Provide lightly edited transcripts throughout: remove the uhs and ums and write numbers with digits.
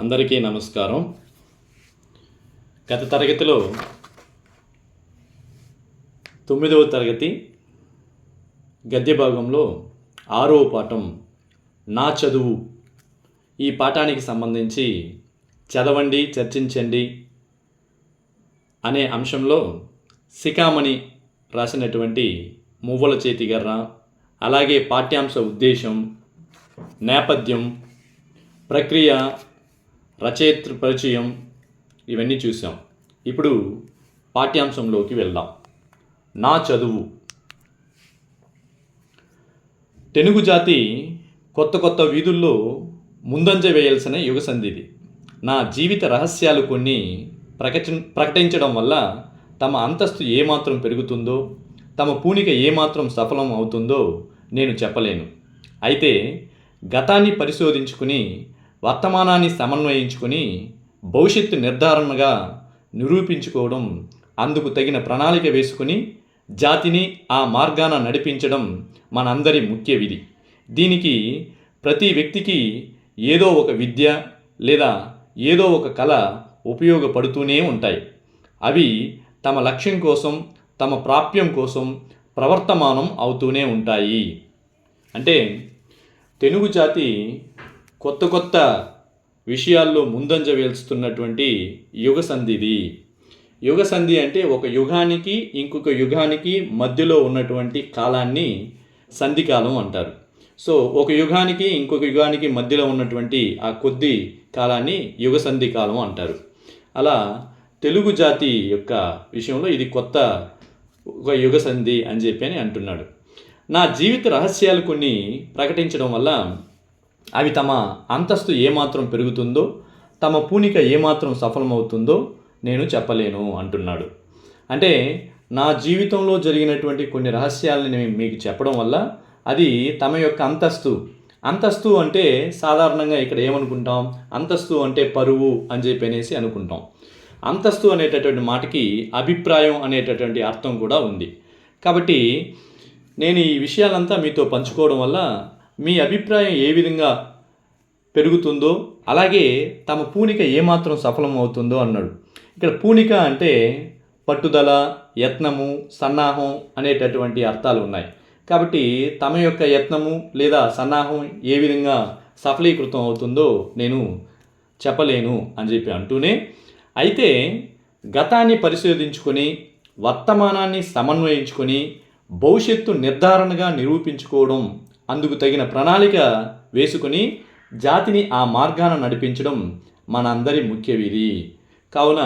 అందరికీ నమస్కారం. గత తరగతిలో 9వ తరగతి గద్య భాగంలో 6వ పాఠం నా చదువు ఈ పాఠానికి సంబంధించి చదవండి, చర్చించండి అనే అంశంలో శిఖామణి రాసినటువంటి మువ్వల చేతిగర్ర, అలాగే పాఠ్యాంశ ఉద్దేశం, నేపథ్యం, ప్రక్రియ, రచయిత్ర పరిచయం ఇవన్నీ చూసాం. ఇప్పుడు పాఠ్యాంశంలోకి వెళ్దాం. నా చదువు. తెనుగు జాతి కొత్త కొత్త వీధుల్లో ముందంజ వేయాల్సిన యుగ సంధిది. నా జీవిత రహస్యాలు కొన్ని ప్రకటించడం వల్ల తమ అంతస్తు ఏమాత్రం పెరుగుతుందో, తమ పూనిక ఏమాత్రం సఫలం అవుతుందో నేను చెప్పలేను. అయితే గతాన్ని పరిశోధించుకుని వర్తమానాన్ని సమన్వయించుకొని భవిష్యత్తు నిర్ధారణగా నిరూపించుకోవడం, అందుకు తగిన ప్రణాళిక వేసుకుని జాతిని ఆ మార్గాన నడిపించడం మనందరి ముఖ్య విధి. దీనికి ప్రతి వ్యక్తికి ఏదో ఒక విద్య లేదా ఏదో ఒక కళ ఉపయోగపడుతూనే ఉంటాయి. అవి తమ లక్ష్యం కోసం, తమ ప్రాప్యం కోసం ప్రవర్తమానం అవుతూనే ఉంటాయి. అంటే తెనుగు జాతి కొత్త కొత్త విషయాల్లో ముందంజ వేస్తున్నటువంటి యుగ సంధిది. యుగ సంధి అంటే ఒక యుగానికి ఇంకొక యుగానికి మధ్యలో ఉన్నటువంటి కాలాన్ని సంధికాలం అంటారు. సో ఒక యుగానికి ఇంకొక యుగానికి మధ్యలో ఉన్నటువంటి ఆ కొద్ది కాలాన్ని యుగ సంధి కాలం అంటారు. అలా తెలుగు జాతి యొక్క విషయంలో ఇది కొత్త ఒక యుగ సంధి అని చెప్పి అంటున్నాడు. నా జీవిత రహస్యాలు కొన్ని ప్రకటించడం వల్ల అవి తమ అంతస్తు ఏమాత్రం పెరుగుతుందో, తమ పూనిక ఏమాత్రం సఫలమవుతుందో నేను చెప్పలేను అంటున్నాడు. అంటే నా జీవితంలో జరిగినటువంటి కొన్ని రహస్యాలని నేను మీకు చెప్పడం వల్ల అది తమ యొక్క అంతస్తు అంటే సాధారణంగా ఇక్కడ ఏమనుకుంటాం, అంతస్తు అంటే పరువు అని చెప్పి అనుకుంటాం. అంతస్తు అనేటటువంటి మాటకి అభిప్రాయం అనేటటువంటి అర్థం కూడా ఉంది. కాబట్టి నేను ఈ విషయాలంతా మీతో పంచుకోవడం వల్ల మీ అభిప్రాయం ఏ విధంగా పెరుగుతుందో, అలాగే తమ పూనిక ఏమాత్రం సఫలం అవుతుందో అన్నాడు. ఇక్కడ పూనిక అంటే పట్టుదల, యత్నము, సన్నాహం అనేటటువంటి అర్థాలు ఉన్నాయి. కాబట్టి తమ యొక్క యత్నము లేదా సన్నాహం ఏ విధంగా సఫలీకృతం అవుతుందో నేను చెప్పలేను అని చెప్పి అంటూనే, అయితే గతాన్ని పరిశోధించుకొని వర్తమానాన్ని సమన్వయించుకొని భవిష్యత్తు నిర్ధారణగా నిరూపించుకోవడం, అందుకు తగిన ప్రణాళిక వేసుకొని జాతిని ఆ మార్గాన నడిపించడం మనందరి ముఖ్య విధి. కావున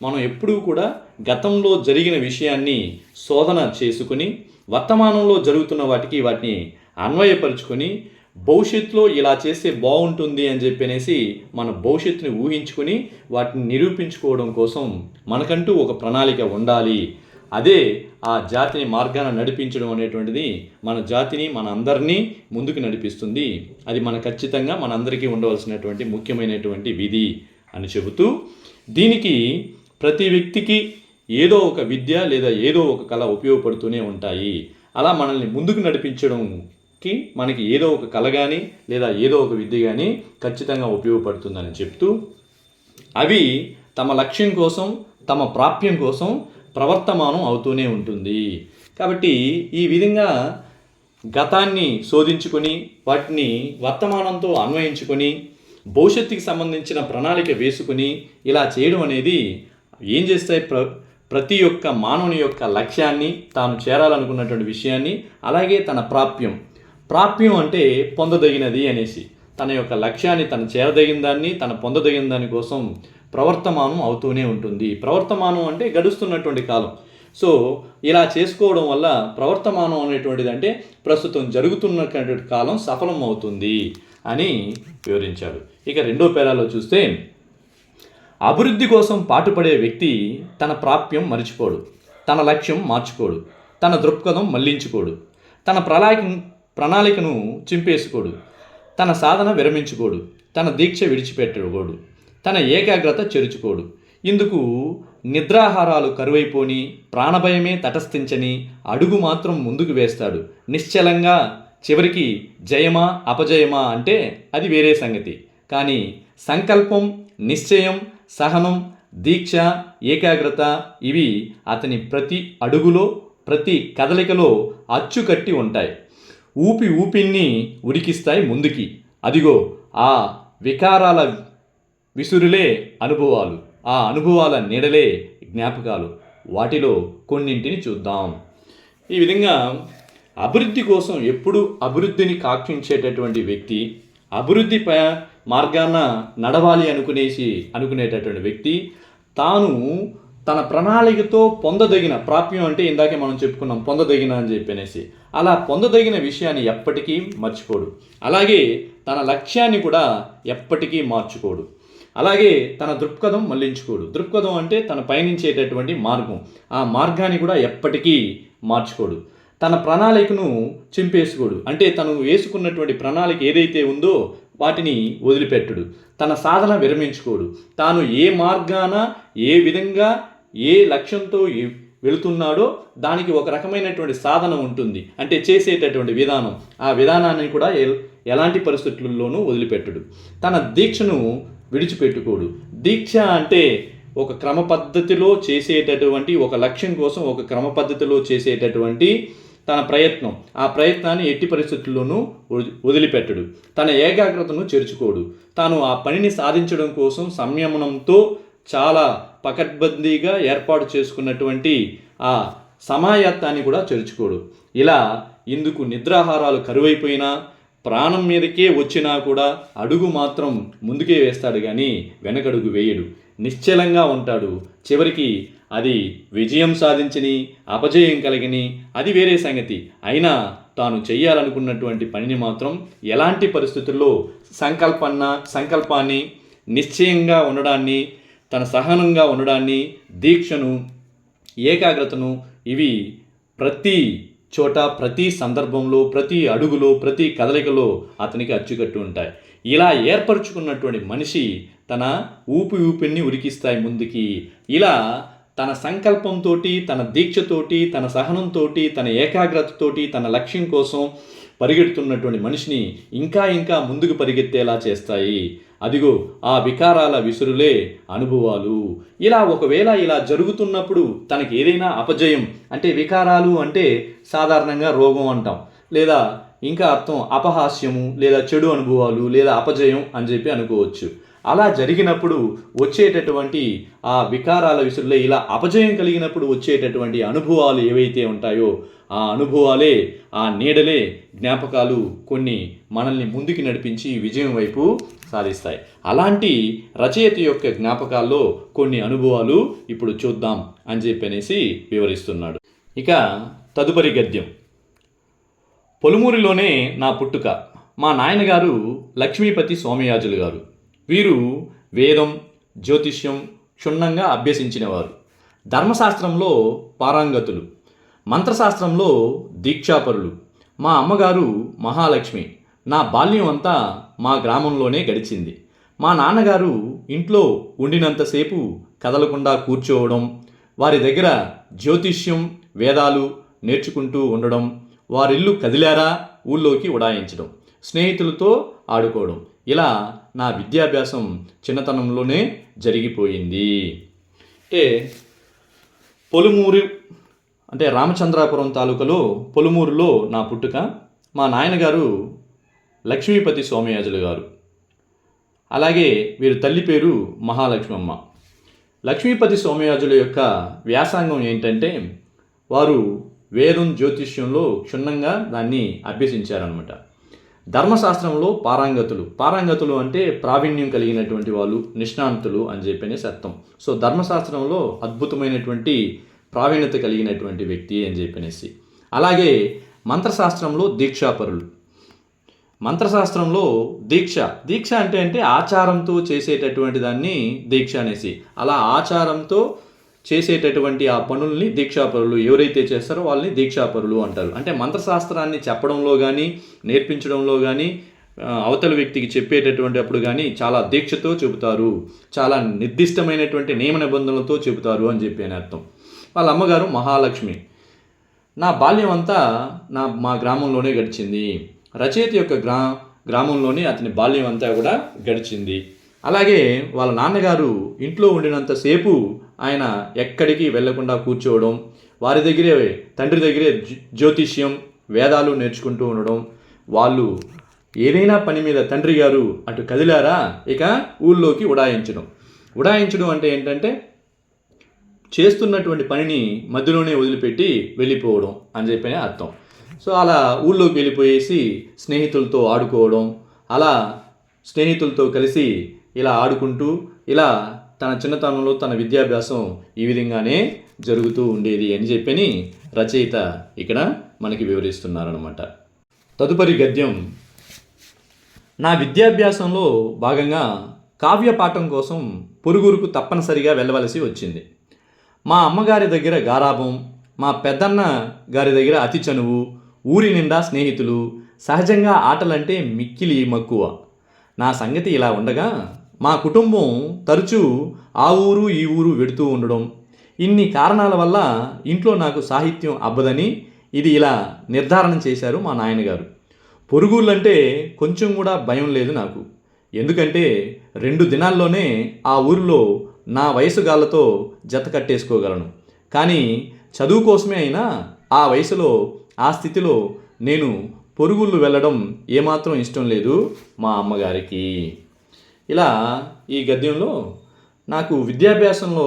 మనం ఎప్పుడూ కూడా గతంలో జరిగిన విషయాన్ని శోధన చేసుకుని వర్తమానంలో జరుగుతున్న వాటిని అన్వయపరుచుకొని భవిష్యత్తులో ఇలా చేస్తే బాగుంటుంది అని చెప్పనేసి మన భవిష్యత్తుని ఊహించుకొని వాటిని నిరూపించుకోవడం కోసం మనకంటూ ఒక ప్రణాళిక ఉండాలి. అదే ఆ జాతిని మార్గాన నడిపించడం అనేటువంటిది మన జాతిని, మన అందరినీ ముందుకు నడిపిస్తుంది. అది ఖచ్చితంగా మనందరికీ ఉండవలసినటువంటి ముఖ్యమైనటువంటి విధి అని చెబుతూ, దీనికి ప్రతి వ్యక్తికి ఏదో ఒక విద్య లేదా ఏదో ఒక కళ ఉపయోగపడుతూనే ఉంటాయి. అలా మనల్ని ముందుకు నడిపించడంకి మనకి ఏదో ఒక కళ కానీ లేదా ఏదో ఒక విద్య కానీ ఖచ్చితంగా ఉపయోగపడుతుందని చెప్తూ, అవి తమ లక్ష్యం కోసం, తమ ప్రాప్యం కోసం ప్రవర్తమానం అవుతూనే ఉంటుంది. కాబట్టి ఈ విధంగా గతాన్ని శోధించుకొని వాటిని వర్తమానంతో అన్వయించుకొని భవిష్యత్తుకి సంబంధించిన ప్రణాళిక వేసుకుని ఇలా చేయడం అనేది ఏం చేస్తాయి, ప్రతి ఒక్క మానవుని యొక్క లక్ష్యాన్ని, తాను చేరాలనుకున్నటువంటి విషయాన్ని, అలాగే తన ప్రాప్యం అంటే పొందదగినది అనేసి తన యొక్క లక్ష్యాన్ని, తను చేరదగిన దాన్ని, తను పొందదగిన దాని కోసం ప్రవర్తమానం అవుతూనే ఉంటుంది. ప్రవర్తమానం అంటే గడుస్తున్నటువంటి కాలం. సో ఇలా చేసుకోవడం వల్ల ప్రవర్తమానం అనేటువంటిది అంటే ప్రస్తుతం జరుగుతున్నటువంటి కాలం సఫలం అవుతుంది అని వివరించాడు. ఇక రెండో పేరాలో చూస్తే, అభివృద్ధి కోసం పాటుపడే వ్యక్తి తన ప్రాప్యం మరిచిపోడు, తన లక్ష్యం మార్చుకోడు, తన దృక్పథం మళ్లించుకోడు, తన ప్రణాళికను చింపేసుకోడు, తన సాధన విరమించుకోడు, తన దీక్ష విడిచిపెట్టుకోడు, తన ఏకాగ్రత చెరుచుకోడు. ఇందుకు నిద్రాహారాలు కరువైపోని, ప్రాణభయమే తటస్థించని అడుగు మాత్రం ముందుకు వేస్తాడు. నిశ్చలంగా చివరికి జయమా అపజయమా అంటే అది వేరే సంగతి. కానీ సంకల్పం, నిశ్చయం, సహనం, దీక్ష, ఏకాగ్రత ఇవి అతని ప్రతి అడుగులో, ప్రతి కదలికలో అచ్చుకట్టి ఉంటాయి. ఊపిన్ని ఉడికిస్తాయి ముందుకి. అదిగో ఆ వికారాల విసురులే అనుభవాలు, ఆ అనుభవాల నీడలే జ్ఞాపకాలు. వాటిలో కొన్నింటిని చూద్దాం. ఈ విధంగా అభివృద్ధి కోసం ఎప్పుడు అభివృద్ధిని కాక్షించేటటువంటి వ్యక్తి, అభివృద్ధి మార్గాన నడవాలి అనుకునేటటువంటి వ్యక్తి తాను తన ప్రణాళికతో పొందదగిన ప్రాప్యం, అంటే ఇందాకే మనం చెప్పుకున్నాం పొందదగిన అని చెప్పనేసి, అలా పొందదగిన విషయాన్ని ఎప్పటికీ మర్చిపోడు. అలాగే తన లక్ష్యాన్ని కూడా ఎప్పటికీ మార్చుకోడు. అలాగే తన దృక్పథం మళ్లించుకోడు. దృక్పథం అంటే తన పయనించేటటువంటి మార్గం, ఆ మార్గాన్ని కూడా ఎప్పటికీ మార్చుకోడు. తన ప్రణాళికను చింపేసుకోడు. అంటే తను వేసుకున్నటువంటి ప్రణాళిక ఏదైతే ఉందో వాటిని వదిలిపెట్టడు. తన సాధన విరమించుకోడు. తాను ఏ మార్గాన, ఏ విధంగా, ఏ లక్ష్యంతో వెళుతున్నాడో దానికి ఒక రకమైనటువంటి సాధన ఉంటుంది, అంటే చేసేటటువంటి విధానం. ఆ విధానాన్ని కూడా ఎలాంటి పరిస్థితుల్లోనూ వదిలిపెట్టడు. తన దీక్షను విడిచిపెట్టుకోడు. దీక్ష అంటే ఒక క్రమ పద్ధతిలో చేసేటటువంటి, ఒక లక్ష్యం కోసం ఒక క్రమ పద్ధతిలో చేసేటటువంటి తన ప్రయత్నం. ఆ ప్రయత్నాన్ని ఎట్టి పరిస్థితుల్లోనూ వదిలిపెట్టడు. తన ఏకాగ్రతను చేర్చుకోడు. తాను ఆ పనిని సాధించడం కోసం సంయమనంతో చాలా పకడ్బందీగా ఏర్పాటు చేసుకున్నటువంటి ఆ సమాయత్తాన్ని కూడా చేర్చుకోడు. ఇలా ఇందుకు నిద్రాహారాలు కరువైపోయినా, ప్రాణం మీదకే వచ్చినా కూడా అడుగు మాత్రం ముందుకే వేస్తాడు కానీ వెనకడుగు వేయడు. నిశ్చలంగా ఉంటాడు. చివరికి అది విజయం సాధించని, అపజయం కలిగని అది వేరే సంగతి. అయినా తాను చెయ్యాలనుకున్నటువంటి పనిని మాత్రం ఎలాంటి పరిస్థితుల్లో సంకల్పాన్ని, నిశ్చయంగా ఉండడాన్ని, తన సహనంగా ఉండడాన్ని, దీక్షను, ఏకాగ్రతను ఇవి ప్రతి చోట, ప్రతి సందర్భంలో, ప్రతి అడుగులో, ప్రతి కదలికలో అతనికి అచ్చుకట్టు ఉంటాయి. ఇలా ఏర్పరచుకున్నటువంటి మనిషి తన ఊపిన్ని ఉరికిస్తాయి ముందుకి. ఇలా తన సంకల్పంతో, తన దీక్షతోటి, తన సహనంతో, తన ఏకాగ్రతతోటి తన లక్ష్యం కోసం పరిగెడుతున్నటువంటి మనిషిని ఇంకా ఇంకా ముందుకు పరిగెత్తేలా చేస్తాయి. అదిగో ఆ వికారాల విసురులే అనుభవాలు. ఒకవేళ ఇలా జరుగుతున్నప్పుడు తనకి ఏదైనా అపజయం, అంటే వికారాలు అంటే సాధారణంగా రోగం అంటాం, లేదా ఇంకా అర్థం అపహాస్యము, లేదా చెడు అనుభవాలు, లేదా అపజయం అని చెప్పి అనుకోవచ్చు. అలా జరిగినప్పుడు వచ్చేటటువంటి ఆ వికారాల విసురులే, ఇలా అపజయం కలిగినప్పుడు వచ్చేటటువంటి అనుభవాలు ఏవైతే ఉంటాయో ఆ అనుభవాలే, ఆ నీడలే, జ్ఞాపకాలు కొన్ని మనల్ని ముందుకు నడిపించి విజయం వైపు సాధిస్తాయి. అలాంటి రచయిత యొక్క జ్ఞాపకాల్లో కొన్ని అనుభవాలు ఇప్పుడు చూద్దాం అని చెప్పనేసి వివరిస్తున్నాడు. ఇక తదుపరి గద్యం. పొలుమూరిలోనే నా పుట్టుక. మా నాయనగారు లక్ష్మీపతి సోమయాజులు గారు. వీరు వేదం, జ్యోతిష్యం క్షుణ్ణంగా అభ్యసించినవారు. ధర్మశాస్త్రంలో పారంగతులు, మంత్రశాస్త్రంలో దీక్షాపరులు. మా అమ్మగారు మహాలక్ష్మి. నా బాల్యం అంతా మా గ్రామంలోనే గడిచింది. మా నాన్నగారు ఇంట్లో ఉండినంతసేపు కదలకుండా కూర్చోవడం, వారి దగ్గర జ్యోతిష్యం, వేదాలు నేర్చుకుంటూ ఉండడం, వారిల్లు కదిలారా ఊళ్ళోకి ఉడాయించడం, స్నేహితులతో ఆడుకోవడం, ఇలా నా విద్యాభ్యాసం చిన్నతనంలోనే జరిగిపోయింది. అంటే పొలుమూరు అంటే రామచంద్రాపురం తాలూకాలో పొలుమూరులో నా పుట్టుక. మా నాయనగారు లక్ష్మీపతి సోమయాజులు గారు. అలాగే వీరి తల్లి పేరు మహాలక్ష్మమ్మ. లక్ష్మీపతి సోమయాజుల యొక్క వ్యాసంగం ఏంటంటే వారు వేదం, జ్యోతిష్యంలో క్షుణ్ణంగా దాన్ని అభ్యసించారనమాట. ధర్మశాస్త్రంలో పారంగతులు అంటే ప్రావీణ్యం కలిగినటువంటి వాళ్ళు, నిష్ణాంతులు అని చెప్పనేసి అర్థం. సో ధర్మశాస్త్రంలో అద్భుతమైనటువంటి ప్రావీణ్యత కలిగినటువంటి వ్యక్తి అని చెప్పనేసి. అలాగే మంత్రశాస్త్రంలో దీక్షాపరులు. మంత్రశాస్త్రంలో దీక్ష అంటే ఆచారంతో చేసేటటువంటి దాన్ని దీక్ష అనేసి, అలా ఆచారంతో చేసేటటువంటి ఆ పనుల్ని దీక్షాపరులు ఎవరైతే చేస్తారో వాళ్ళని దీక్షాపరులు అంటారు. అంటే మంత్రశాస్త్రాన్ని చెప్పడంలో కానీ, నేర్పించడంలో కానీ, అవతల వ్యక్తికి చెప్పేటటువంటి అప్పుడు కానీ చాలా దీక్షతో చెబుతారు, చాలా నిర్దిష్టమైనటువంటి నియమ నిబంధనలతో చెబుతారు అని చెప్పి అని అర్థం. వాళ్ళ అమ్మగారు మహాలక్ష్మి. నా బాల్యం అంతా మా గ్రామంలోనే గడిచింది. రచయిత యొక్క గ్రామంలోనే అతని బాల్యం అంతా కూడా గడిచింది. అలాగే వాళ్ళ నాన్నగారు ఇంట్లో ఉండినంతసేపు ఆయన ఎక్కడికి వెళ్లకుండా కూర్చోవడం, వారి దగ్గరే తండ్రి దగ్గరే జ్యోతిష్యం వేదాలు నేర్చుకుంటూ ఉండడం, వాళ్ళు ఏదైనా పని మీద తండ్రి గారు అటు కదిలారా ఇక ఊళ్ళోకి ఉడాయించడం అంటే ఏంటంటే చేస్తున్నటువంటి పనిని మధ్యలోనే వదిలిపెట్టి వెళ్ళిపోవడం అని చెప్పిన అర్థం. సో అలా ఊళ్ళోకి వెళ్ళిపోయేసి స్నేహితులతో ఆడుకోవడం, అలా స్నేహితులతో కలిసి ఇలా ఆడుకుంటూ ఇలా తన చిన్నతనంలో తన విద్యాభ్యాసం ఈ విధంగానే జరుగుతూ ఉండేది అని చెప్పని రచయిత ఇక్కడ మనకి వివరిస్తున్నారనమాట. తదుపరి గద్యం. నా విద్యాభ్యాసంలో భాగంగా కావ్య పాఠం కోసం పొరుగురుకు తప్పనిసరిగా వెళ్ళవలసి వచ్చింది. మా అమ్మగారి దగ్గర గారాబం, మా పెద్దన్న గారి దగ్గర అతి చనువు, ఊరి నిండా స్నేహితులు, సహజంగా ఆటలంటే మిక్కిలి మక్కువ. నా సంగతి ఇలా ఉండగా మా కుటుంబం తరచూ ఆ ఊరు ఈ ఊరు వెడుతూ ఉండడం, ఇన్ని కారణాల వల్ల ఇంట్లో నాకు సాహిత్యం అబ్బదని ఇది ఇలా నిర్ధారణ చేశారు మా నాయనగారు. పొరుగుళ్ళంటే కొంచెం కూడా భయం లేదు నాకు. ఎందుకంటే 2 దినాల్లోనే ఆ ఊరిలో నా వయసు గాళ్ళతో జత కట్టేసుకోగలను. కానీ చదువు కోసమే అయినా ఆ వయసులో ఆ స్థితిలో నేను పొరుగుళ్ళు వెళ్ళడం ఏమాత్రం ఇష్టం లేదు మా అమ్మగారికి. ఇలా ఈ గద్యంలో నాకు విద్యాభ్యాసంలో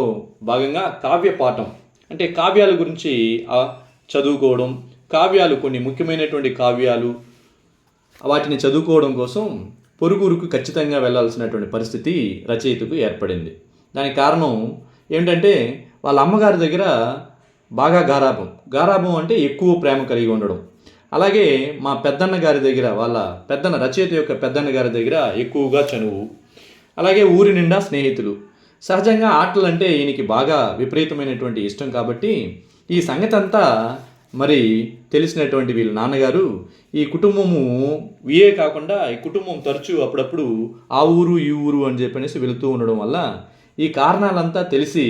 భాగంగా కావ్య పాఠం అంటే కావ్యాల గురించి చదువుకోవడం, కావ్యాలు కొన్ని ముఖ్యమైనటువంటి కావ్యాలు వాటిని చదువుకోవడం కోసం పొరుగురుకు ఖచ్చితంగా వెళ్ళాల్సినటువంటి పరిస్థితి రచయితకు ఏర్పడింది. దానికి కారణం ఏంటంటే వాళ్ళ అమ్మగారి దగ్గర బాగా గారాబం అంటే ఎక్కువ ప్రేమ కలిగి ఉండడం. అలాగే మా పెద్దన్న గారి దగ్గర రచయిత యొక్క పెద్దన్న గారి దగ్గర ఎక్కువగా చనువు. అలాగే ఊరి నిండా స్నేహితులు. సహజంగా ఆటలంటే ఈయనకి బాగా విపరీతమైనటువంటి ఇష్టం కాబట్టి ఈ సంగతి అంతా మరి తెలిసినటువంటి వీళ్ళ నాన్నగారు ఈ కుటుంబము వీయే కాకుండా ఈ కుటుంబం తరచూ అప్పుడప్పుడు ఆ ఊరు ఈ ఊరు అని చెప్పనేసి వెళుతూ ఉండడం వల్ల ఈ కారణాలంతా తెలిసి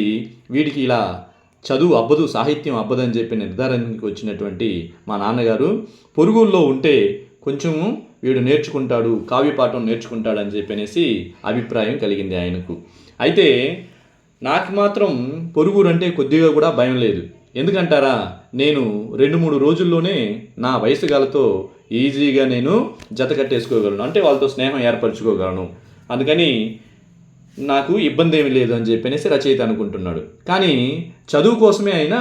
వీడికి ఇలా చదువు అబ్బదు, సాహిత్యం అబ్బదని చెప్పి నిర్ధారణకి వచ్చినటువంటి మా నాన్నగారు పొరుగుల్లో ఉంటే కొంచెము వీడు నేర్చుకుంటాడు, కావ్యపాఠం నేర్చుకుంటాడని చెప్పనేసి అభిప్రాయం కలిగింది ఆయనకు. అయితే నాకు మాత్రం పొరుగురు అంటే కొద్దిగా కూడా భయం లేదు. ఎందుకంటారా, నేను 2-3 రోజుల్లోనే నా వయసు గాలతో ఈజీగా నేను జత కట్టేసుకోగలను, అంటే వాళ్ళతో స్నేహం ఏర్పరచుకోగలను. అందుకని నాకు ఇబ్బంది ఏమి లేదు అని చెప్పనేసి రచయిత అనుకుంటున్నాడు. కానీ చదువు కోసమే అయినా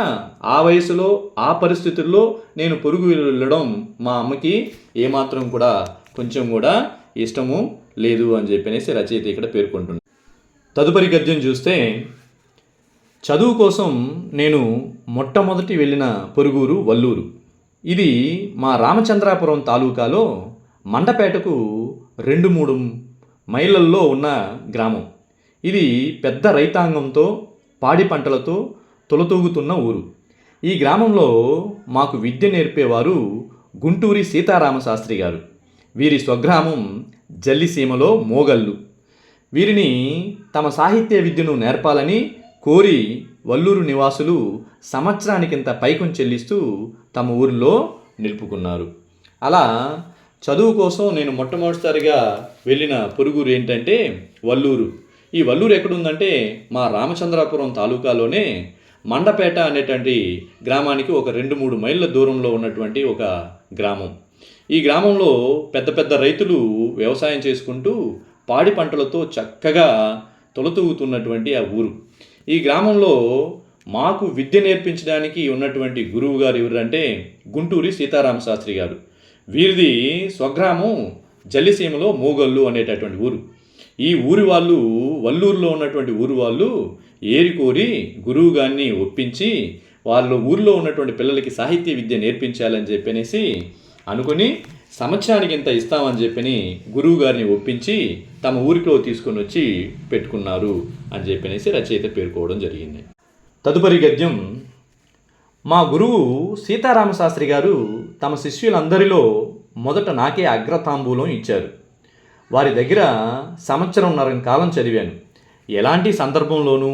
ఆ వయసులో ఆ పరిస్థితుల్లో నేను పొరుగు వెళ్ళడం మా అమ్మకి ఏమాత్రం కూడా కొంచెం కూడా ఇష్టము లేదు అని చెప్పనేసి రచయిత ఇక్కడ పేర్కొంటున్నాడు. తదుపరి గద్యం చూస్తే, చదువు కోసం నేను మొట్టమొదటి వెళ్ళిన పొరుగురు వల్లూరు. ఇది మా రామచంద్రాపురం తాలూకాలో మండపేటకు 2-3 మైళ్ళల్లో ఉన్న గ్రామం. ఇది పెద్ద రైతాంగంతో పాడి పంటలతో తొలతూగుతున్న ఊరు. ఈ గ్రామంలో మాకు విద్య నేర్పేవారు గుంటూరి సీతారామశాస్త్రి గారు. వీరి స్వగ్రామం జల్లిసీమలో మోగల్లు. వీరిని తమ సాహిత్య విద్యను నేర్పాలని కోరి వల్లూరు నివాసులు సంవత్సరానికింత పైకం చెల్లిస్తూ తమ ఊరిలో నిలుపుకున్నారు. అలా చదువు కోసం నేను మొట్టమొదటిసారిగా వెళ్ళిన పొరుగురు ఏంటంటే వల్లూరు. ఈ వల్లూరు ఎక్కడుందంటే మా రామచంద్రాపురం తాలూకాలోనే మండపేట అనేటువంటి గ్రామానికి ఒక 2-3 మైళ్ళ దూరంలో ఉన్నటువంటి ఒక గ్రామం. ఈ గ్రామంలో పెద్ద పెద్ద రైతులు వ్యవసాయం చేసుకుంటూ పాడి పంటలతో చక్కగా తొలతూగుతున్నటువంటి ఆ ఊరు. ఈ గ్రామంలో మాకు విద్య నేర్పించడానికి ఉన్నటువంటి గురువు గారు ఎవరంటే గుంటూరి సీతారామశాస్త్రి గారు. వీరిది స్వగ్రామం జల్లిసీమలో మోగల్లు అనేటటువంటి ఊరు. ఈ ఊరి వాళ్ళు, వల్లూరులో ఉన్నటువంటి ఊరు వాళ్ళు ఏరికోరి గురువు గారిని ఒప్పించి వాళ్ళ ఊరిలో ఉన్నటువంటి పిల్లలకి సాహిత్య విద్య నేర్పించాలని చెప్పనేసి అనుకుని సంవత్సరానికి ఇంత ఇస్తామని చెప్పని గురువు గారిని ఒప్పించి తమ ఊరిలో తీసుకొని వచ్చి పెట్టుకున్నారు అని చెప్పనేసి రచయిత పేర్కోవడం జరిగింది. తదుపరి గద్యం. మా గురువు సీతారామశాస్త్రి గారు తమ శిష్యులందరిలో మొదట నాకే అగ్రతాంబూలం ఇచ్చారు. వారి దగ్గర 1.5 సంవత్సరం కాలం చదివాను. ఎలాంటి సందర్భంలోనూ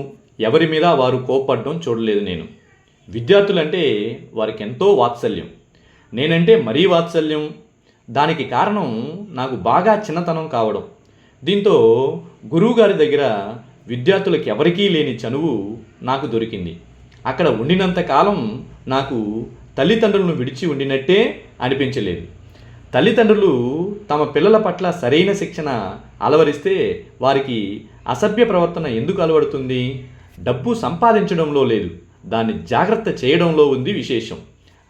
ఎవరి మీద వారు కోప్పడడం చూడలేదు నేను. విద్యార్థులంటే వారికి ఎంతో వాత్సల్యం. నేనంటే మరీ వాత్సల్యం. దానికి కారణం నాకు బాగా చిన్నతనం కావడం. దీంతో గురువుగారి దగ్గర విద్యార్థులకు ఎవరికీ లేని చనువు నాకు దొరికింది. అక్కడ ఉండినంత కాలం నాకు తల్లిదండ్రులను విడిచి ఉండినట్టే అనిపించలేదు. తల్లిదండ్రులు తమ పిల్లల పట్ల సరైన శిక్షణ అలవరిస్తే వారికి అసభ్య ప్రవర్తన ఎందుకు అలవడుతుంది? డబ్బు సంపాదించడంలో లేదు, దాన్ని జాగ్రత్త చేయడంలో ఉంది విశేషం.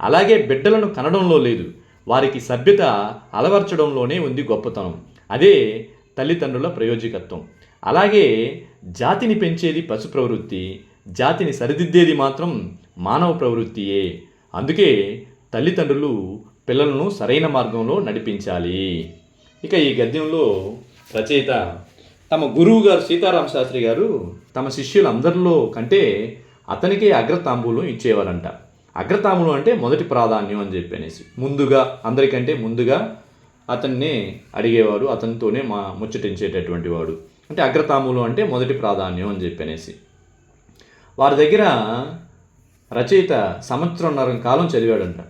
అలాగే బిడ్డలను కనడంలో లేదు, వారికి సభ్యత అలవర్చడంలోనే ఉంది గొప్పతనం. అదే తల్లిదండ్రుల ప్రయోజకత్వం. అలాగే జాతిని పెంచేది పశు ప్రవృత్తి, జాతిని సరిదిద్దేది మాత్రం మానవ ప్రవృత్తియే. అందుకే తల్లిదండ్రులు పిల్లలను సరైన మార్గంలో నడిపించాలి. ఇక ఈ గద్యంలో రచయిత తమ గురువు గారు సీతారామ శాస్త్రి గారు తమ శిష్యులందరిలో కంటే అతనికే అగ్రతాంబూలం ఇచ్చేవారంట. అగ్రతాంబూలం అంటే మొదటి ప్రాధాన్యం అని చెప్పనేసి, ముందుగా అందరికంటే ముందుగా అతన్నే అడిగేవారు, అతనితోనే ముచ్చటించేటటువంటి వాడు. అంటే అగ్రతాంబూలం అంటే మొదటి ప్రాధాన్యం అని చెప్పనేసి. వారి దగ్గర రచయిత సంవత్సరంన్నర కాలం చదివాడంట.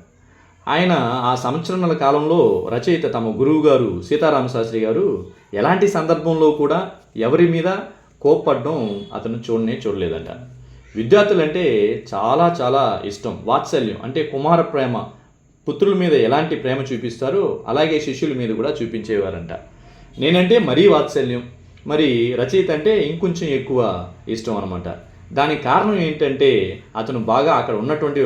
ఆయన ఆ సంవత్సరంన్నర కాలంలో రచయిత తమ గురువు గారు సీతారామ శాస్త్రి గారు ఎలాంటి సందర్భంలో కూడా ఎవరి మీద కోప్పడడం అతను చూడలేదంట. విద్యార్థులంటే చాలా చాలా ఇష్టం, వాత్సల్యం అంటే కుమార ప్రేమ, పుత్రుల మీద ఎలాంటి ప్రేమ చూపిస్తారో అలాగే శిష్యుల మీద కూడా చూపించేవారంట. నేనంటే మరీ వాత్సల్యం, మరి రచయిత అంటే ఇంకొంచెం ఎక్కువ ఇష్టం అనమాట. దానికి కారణం ఏంటంటే అతను బాగా అక్కడ ఉన్నటువంటి